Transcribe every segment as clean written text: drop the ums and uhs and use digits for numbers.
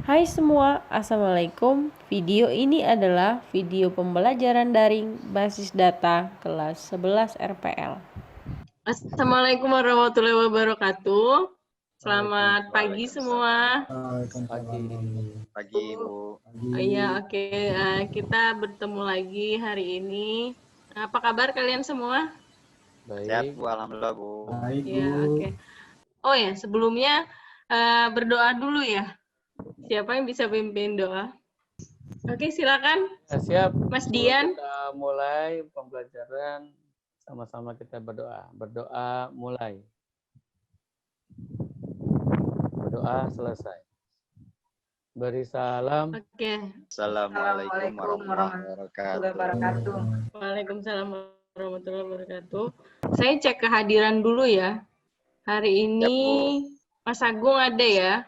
Hai semua, Assalamualaikum. Video ini adalah video pembelajaran daring basis data kelas 11 RPL. Assalamualaikum warahmatullahi wabarakatuh. Selamat pagi semua. Pagi, Bu. Oh iya, oke. Kita bertemu lagi hari ini. Apa kabar kalian semua? Sehat, Bu. Alhamdulillah, Bu. Ya, oke. Oh ya, sebelumnya berdoa dulu ya. Siapa yang bisa pimpin doa? Oke, silakan. Ya, siap. Mas Dian. Kita mulai pembelajaran, sama-sama kita berdoa. Berdoa mulai. Berdoa selesai. Beri salam. Oke. Assalamualaikum warahmatullahi wabarakatuh. Waalaikumsalam warahmatullahi wabarakatuh. Saya cek kehadiran dulu ya. Hari ini Mas Agung ada ya?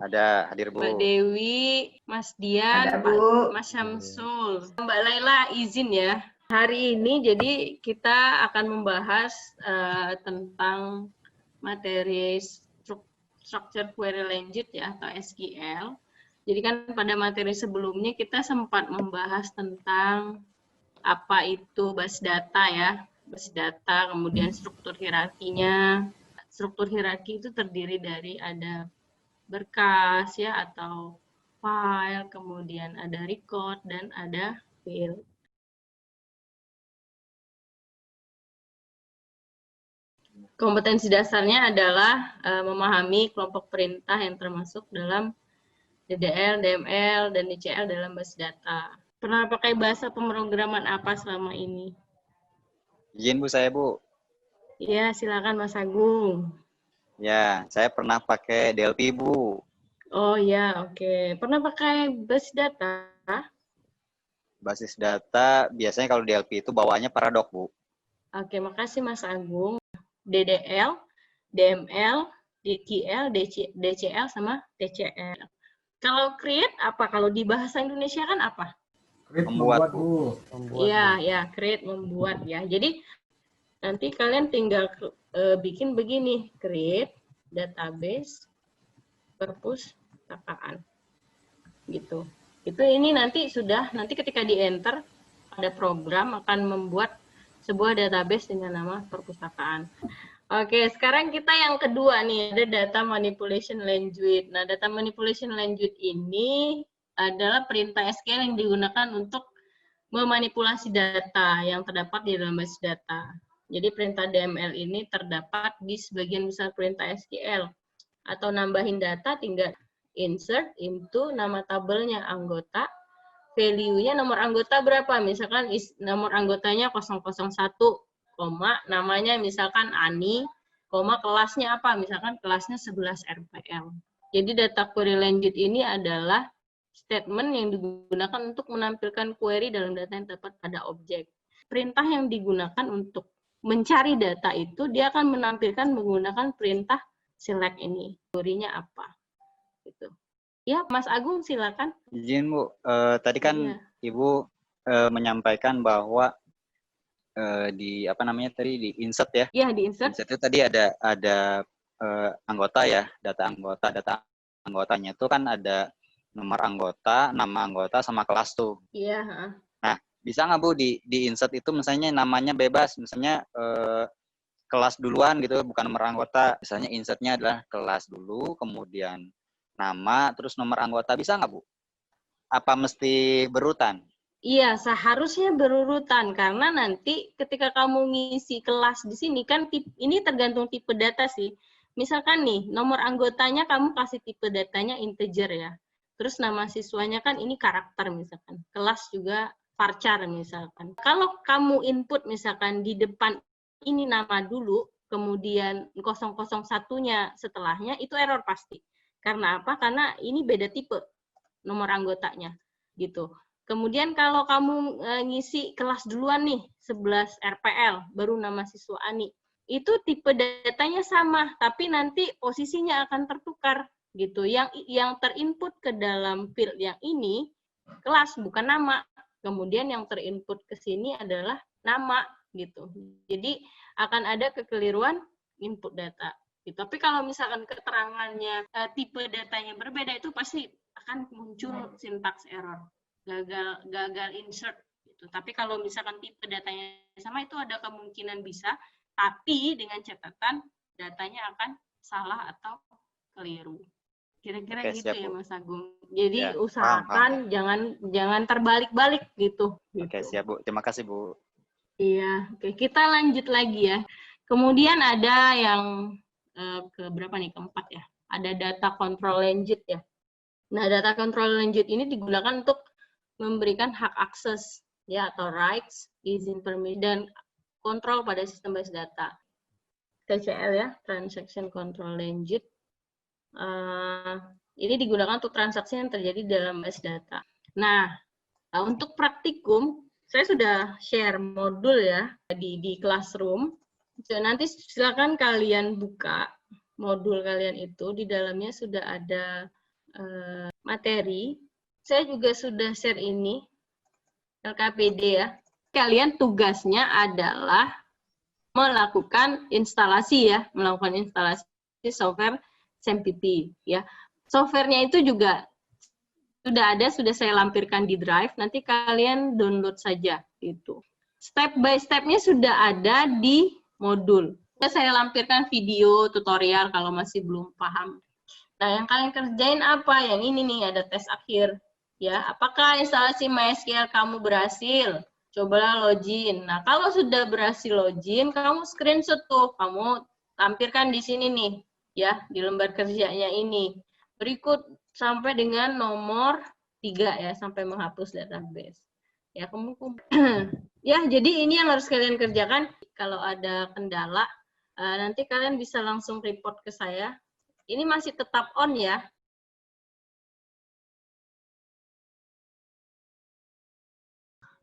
Ada, hadir, Bu. Mbak Dewi, Mas Dian, Mas Syamsul. Mbak Laila izin ya. Hari ini jadi kita akan membahas tentang materi structure query language ya, atau SQL. Jadi kan pada materi sebelumnya kita sempat membahas tentang apa itu base data ya. Base data, kemudian struktur hierarkinya. Struktur hierarki itu terdiri dari ada berkas ya atau file, kemudian ada record dan ada field. Kompetensi dasarnya adalah memahami kelompok perintah yang termasuk dalam DDL, DML, dan DCL dalam base data. Pernah pakai bahasa pemrograman apa selama ini? Izin, Bu, saya, Bu. Ya, silakan Mas Agung. Ya, saya pernah pakai DLP, Bu. Oh ya, oke. Pernah pakai base data? Basis data, biasanya kalau DLP itu bawaannya Paradox, Bu. Oke, makasih Mas Agung. DDL, DML, DQL, DCL, sama TCL. Kalau create apa? Kalau di bahasa Indonesia kan apa? Create membuat, Bu. Iya, ya, create membuat ya. Jadi nanti kalian tinggal bikin begini, create database perpustakaan. Gitu. Itu ini nanti ketika di enter ada program akan membuat sebuah database dengan nama perpustakaan. Oke, sekarang kita yang kedua nih, ada data manipulation language. Nah, data manipulation language ini adalah perintah SQL yang digunakan untuk memanipulasi data yang terdapat di dalam base data. Jadi perintah DML ini terdapat di sebagian besar perintah SQL. Atau nambahin data tinggal insert into nama tabelnya anggota, value-nya nomor anggota berapa, misalkan nomor anggotanya 001, namanya misalkan Ani, kelasnya apa, misalkan kelasnya 11 RPL. Jadi data query language ini adalah statement yang digunakan untuk menampilkan query dalam data yang terdapat pada objek. Perintah yang digunakan untuk mencari data itu, dia akan menampilkan menggunakan perintah select ini. Query-nya apa. Gitu. Ya, Mas Agung silakan. Izin, Bu. Tadi kan Ibu menyampaikan bahwa di insert ya? Iya, di insert. Insert itu tadi ada anggota ya, data anggota. Data anggotanya itu kan ada nomor anggota, nama anggota, sama kelas tuh. Iya. Nah, bisa nggak, Bu, di insert itu misalnya namanya bebas, misalnya kelas duluan gitu, bukan nomor anggota. Misalnya insertnya adalah kelas dulu, kemudian nama, terus nomor anggota. Bisa nggak, Bu? Apa mesti berurutan? Iya, seharusnya berurutan, karena nanti ketika kamu ngisi kelas di sini, kan ini tergantung tipe data sih. Misalkan nih, nomor anggotanya kamu kasih tipe datanya integer ya. Terus nama siswanya kan ini karakter misalkan. Kelas juga varchar misalkan. Kalau kamu input misalkan di depan ini nama dulu, kemudian 001-nya setelahnya, itu error pasti. Karena apa? Karena ini beda tipe nomor anggotanya. Gitu. Kemudian kalau kamu ngisi kelas duluan nih, 11 RPL, baru nama siswa Ani. Itu tipe datanya sama, tapi nanti posisinya akan tertukar gitu. Yang terinput ke dalam field yang ini kelas bukan nama. Kemudian yang terinput ke sini adalah nama gitu. Jadi akan ada kekeliruan input data. Gitu. Tapi kalau misalkan keterangannya tipe datanya berbeda, itu pasti akan muncul syntax error, gagal insert gitu. Tapi kalau misalkan tipe datanya sama, itu ada kemungkinan bisa, tapi dengan catatan datanya akan salah atau keliru. Kira-kira Oke, gitu siap, ya Bu. Mas Agung. Jadi Ya, usahakan jangan terbalik-balik gitu. Oke, siap, Bu. Terima kasih, Bu. Iya, oke, kita lanjut lagi ya. Kemudian ada yang ke berapa nih? Keempat ya. Ada data control lanjut ya. Nah, data control lanjut ini digunakan untuk memberikan hak akses ya, atau rights, izin, permission, dan kontrol pada sistem basis data. TCL ya, transaction control lanjut. Ini digunakan untuk transaksi yang terjadi dalam basis data. Nah, untuk praktikum, saya sudah share modul ya di Classroom. So, nanti silakan kalian buka modul kalian itu, di dalamnya sudah ada materi. Saya juga sudah share ini, LKPD ya. Kalian tugasnya adalah melakukan instalasi ya, melakukan instalasi software SAMPP ya. Softwarenya itu juga sudah saya lampirkan di Drive, nanti kalian download saja gitu. Step by step-nya sudah ada di modul. Saya lampirkan video tutorial kalau masih belum paham. Nah, yang kalian kerjain apa? Yang ini nih, ada tes akhir. Ya, apakah instalasi MySQL kamu berhasil? Cobalah login. Nah, kalau sudah berhasil login, kamu screenshot tuh, kamu tampilkan di sini nih, ya, di lembar kerjanya ini. Berikut sampai dengan nomor 3 ya, sampai menghapus database. Ya, ya, jadi ini yang harus kalian kerjakan. Kalau ada kendala, nanti kalian bisa langsung report ke saya. Ini masih tetap on ya.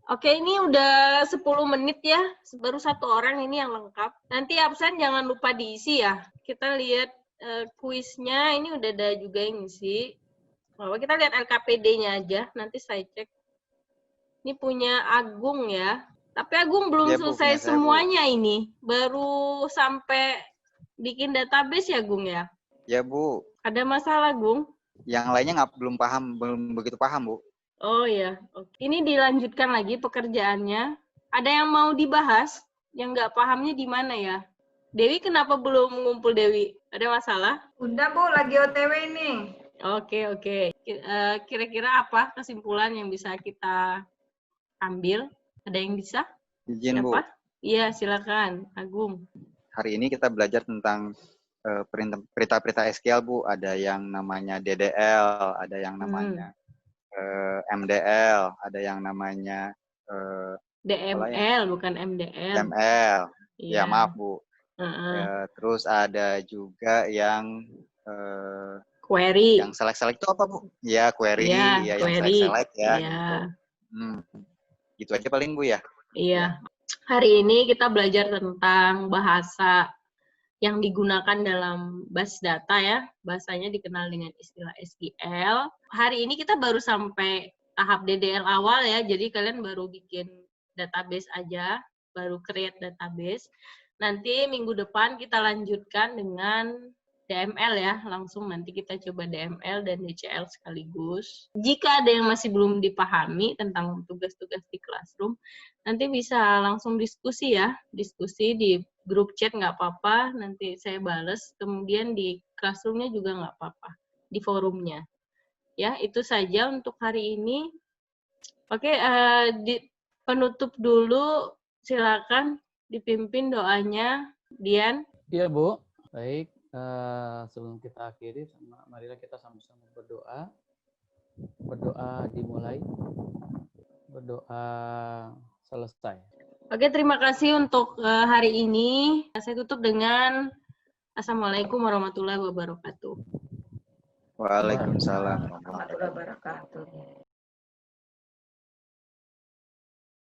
Oke, ini udah 10 menit ya. Baru 1 orang ini yang lengkap. Nanti absen jangan lupa diisi ya. Kita lihat kuisnya, ini udah ada juga yang ngisi. Bahwa kita lihat LKPD-nya aja, nanti saya cek. Ini punya Agung ya. Tapi Agung belum Ya, Bu, selesai punya saya, Bu. semuanya ini. Baru sampai bikin database ya, Gung ya? Ya, Bu. Ada masalah, Gung? Yang lainnya belum begitu paham, Bu. Oh ya, oke. Ini dilanjutkan lagi pekerjaannya. Ada yang mau dibahas? Yang nggak pahamnya di mana ya? Dewi kenapa belum ngumpul, Dewi? Ada masalah? Udah Bu, lagi OTW nih. Oke. Kira-kira apa kesimpulan yang bisa kita ambil? Ada yang bisa? Izin, Bu. Siapa? Iya, silakan, Agung. Hari ini kita belajar tentang perintah-perintah SQL, Bu. Ada yang namanya DDL, ada yang namanya MDL, ada yang namanya DML, bukan MDL. ML. Iya. Ya, maaf, Bu. Terus ada juga yang query. Yang select itu apa, Bu? Ya, query. Ya, yang query. select ya. Ya. Gitu aja paling, Bu ya. Iya. Hari ini kita belajar tentang bahasa yang digunakan dalam basis data ya. Bahasanya dikenal dengan istilah SQL. Hari ini kita baru sampai tahap DDL awal ya. Jadi kalian baru bikin database aja, baru create database. Nanti minggu depan kita lanjutkan dengan DML ya, langsung nanti kita coba DML dan DCL sekaligus. Jika ada yang masih belum dipahami tentang tugas-tugas di Classroom, nanti bisa langsung diskusi ya, diskusi di grup chat nggak apa-apa, nanti saya bales, kemudian di Classroom-nya juga nggak apa-apa, di forumnya. Ya, itu saja untuk hari ini. Oke, penutup dulu, silakan dipimpin doanya, Dian. Iya, Bu. Baik. Sebelum kita akhiri, marilah kita sama-sama berdoa. Berdoa dimulai. Berdoa selesai. Oke, terima kasih untuk hari ini. Saya tutup dengan Assalamualaikum warahmatullahi wabarakatuh. Waalaikumsalam Warahmatullahi wabarakatuh.